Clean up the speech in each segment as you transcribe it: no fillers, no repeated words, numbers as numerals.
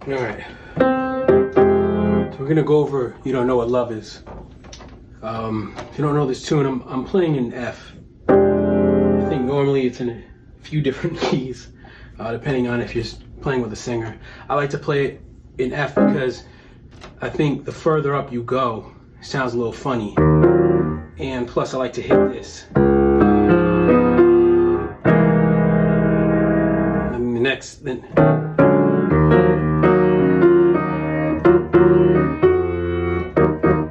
All right. So we're gonna go over "You Don't Know What Love Is." If you don't know this tune, I'm playing in F. I think normally it's in a few different keys, depending on if you're playing with a singer. I like to play it in F because I think the further up you go, it sounds a little funny. And plus, I like to hit this. And the next, then.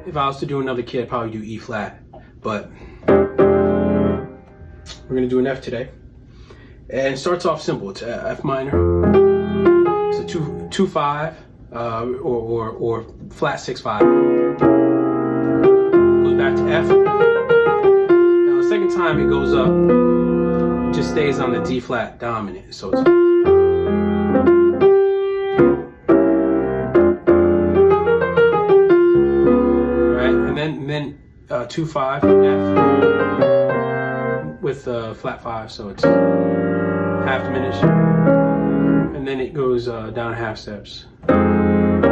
If I was to do another key, I'd probably do E flat, but we're gonna do an F today. And it starts off simple. It's F minor. It's a 2-5 or flat 6-5. Goes back to F. Now the second time it goes up, it just stays on the D flat dominant. So it's then 2-5 F with flat 5, so it's half diminished, and then it goes down half steps. Kind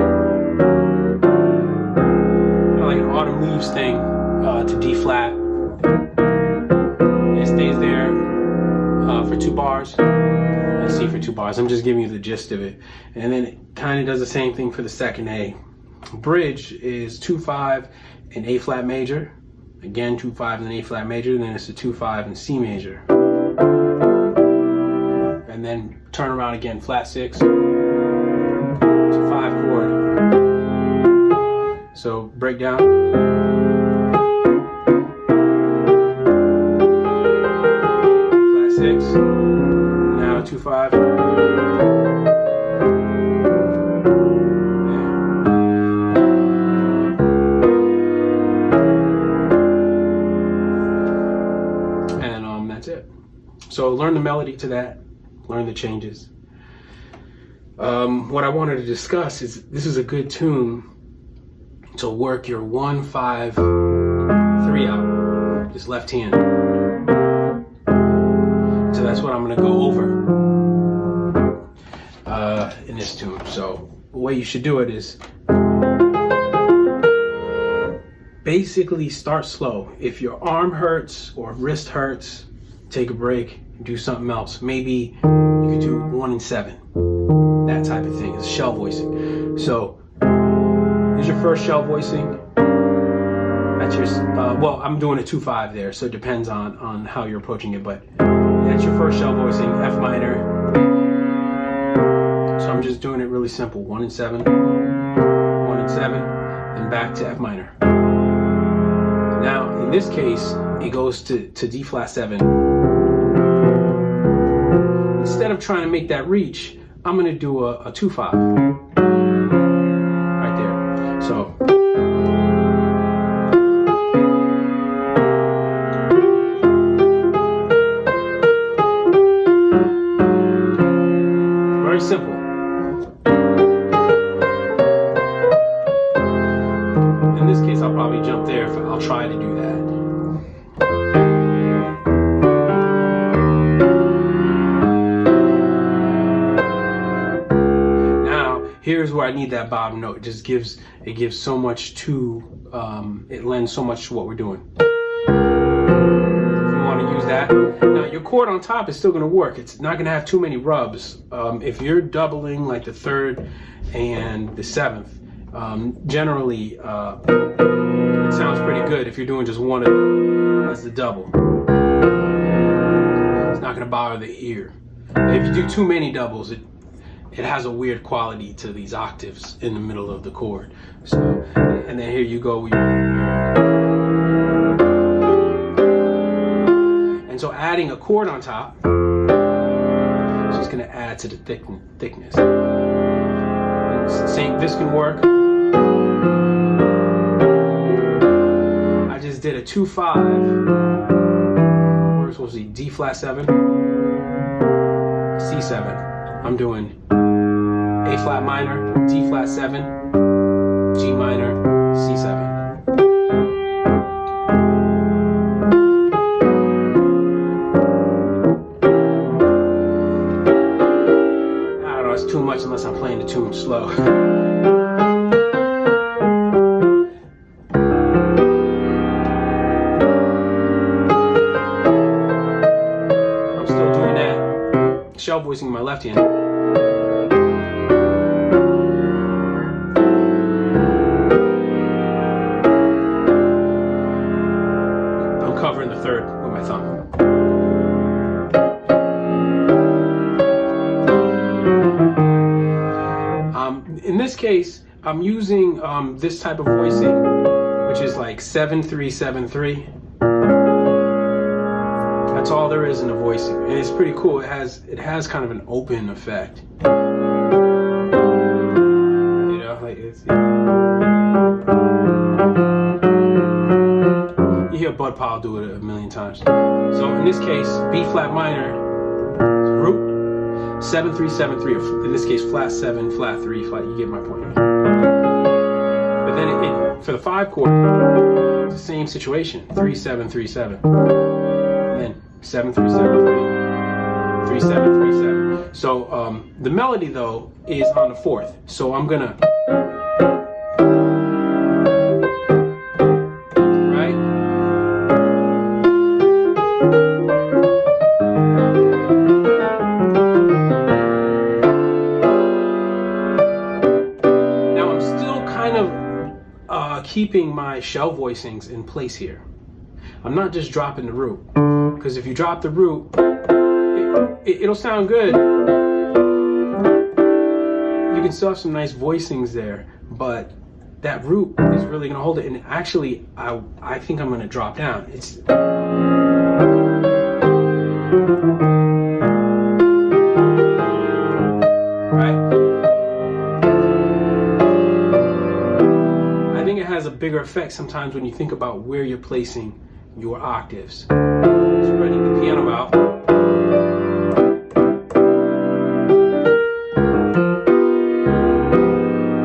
of like an autumn leaves thing to D flat. It stays there for 2 bars, and C for 2 bars. I'm just giving you the gist of it, and then it kind of does the same thing for the second A. Bridge is 2-5 in A flat major, again 2-5 in A flat major, and then it's a 2-5 in C major, and then turn around again, flat 6 to 5 chord. So break down. Flat 6, now 2-5. That's it. So learn the melody to that, learn the changes. What I wanted to discuss is this is a good tune to work your 1-5-3 out, just left hand. So that's what I'm going to go over in this tune. So the way you should do it is basically start slow. If your arm hurts or wrist hurts, take a break, do something else. Maybe you could do 1-7, that type of thing. It's shell voicing. So here's your first shell voicing. That's your well, I'm doing a 2-5 there, so it depends on how you're approaching it, but that's your first shell voicing, F minor. So I'm just doing it really simple, 1-7, 1-7, and back to F minor. Now in this case, it goes to D flat 7. Instead of trying to make that reach, I'm going to do a 2-5 right there. So very simple. In this case, I'll probably jump there if I'll try to do that. Here's where I need that bottom note. It gives so much to, it lends so much to what we're doing. If you want to use that. Now your chord on top is still going to work. It's not going to have too many rubs. If you're doubling like the 3rd and the 7th, generally it sounds pretty good if you're doing just one of them as the double. It's not going to bother the ear. If you do too many doubles, it has a weird quality to these octaves in the middle of the chord. So, and then here you go. And so adding a chord on top is just going to add to the thickness. Same, this can work. I just did a 2-5. We're supposed to be D flat 7, C7. I'm doing A flat minor, D flat 7, G minor, C7. I don't know, it's too much unless unless I'm playing the tune slow. I'm still doing that shell voicing in my left hand. I'm covering the third with my thumb. In this case, I'm using this type of voicing, which is like 7-3-7-3. That's all there is in the voicing, and it's pretty cool. It has kind of an open effect. You know, like you hear Bud Powell do it a million times. So in this case, B flat minor, root. 7-3-7-3, in this case flat 7, flat 3, flat, you get my point. But then for the 5 chord, it's the same situation, 3-7-3-7, and then 7-3-7-3, 3-7-3-7. So the melody though is on the 4th, so I'm gonna, keeping my shell voicings in place here. I'm not just dropping the root, because if you drop the root, it'll sound good. You can still have some nice voicings there, but that root is really going to hold it. And actually, I think I'm going to drop down. It's a bigger effect sometimes when you think about where you're placing your octaves. So ready the piano out.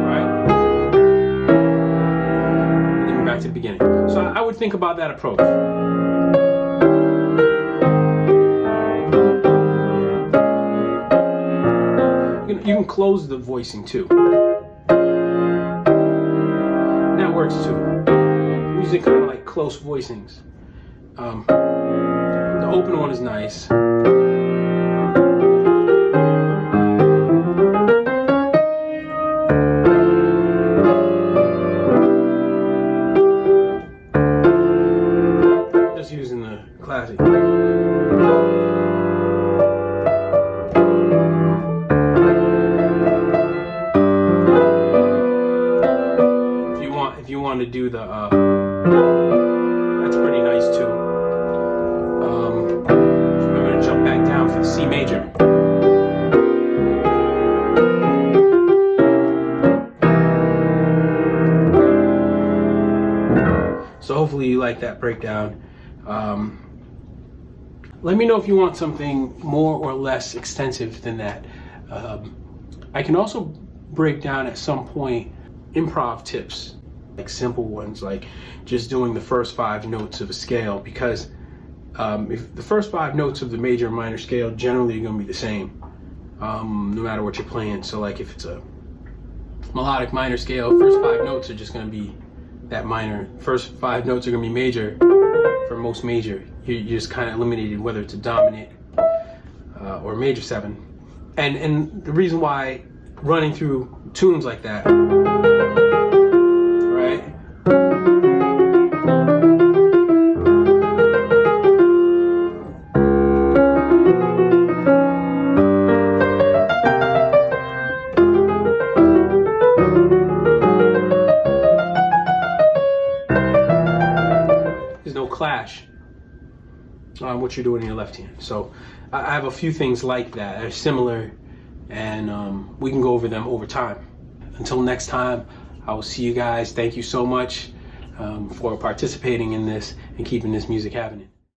Right? And then we're back to the beginning. So I would think about that approach. You can close the voicing too. Works too. I'm using kind of like close voicings. The open one is nice. Just using the classic. If you want to do the, that's pretty nice too. So I'm going to jump back down for the C major. So hopefully you like that breakdown. Let me know if you want something more or less extensive than that. I can also break down at some point improv tips. Like simple ones, like just doing the first 5 notes of a scale, because if the first 5 notes of the major and minor scale generally are going to be the same, no matter what you're playing. So like if it's a melodic minor scale, first 5 notes are just going to be that minor. First 5 notes are going to be major for most major. You're just kind of eliminated whether it's a dominant or major 7. And the reason why running through tunes like that, there's no clash on what you're doing in your left hand. So I have a few things like that that are similar, and we can go over them over time. Until next time, I will see you guys. Thank you so much for participating in this and keeping this music happening.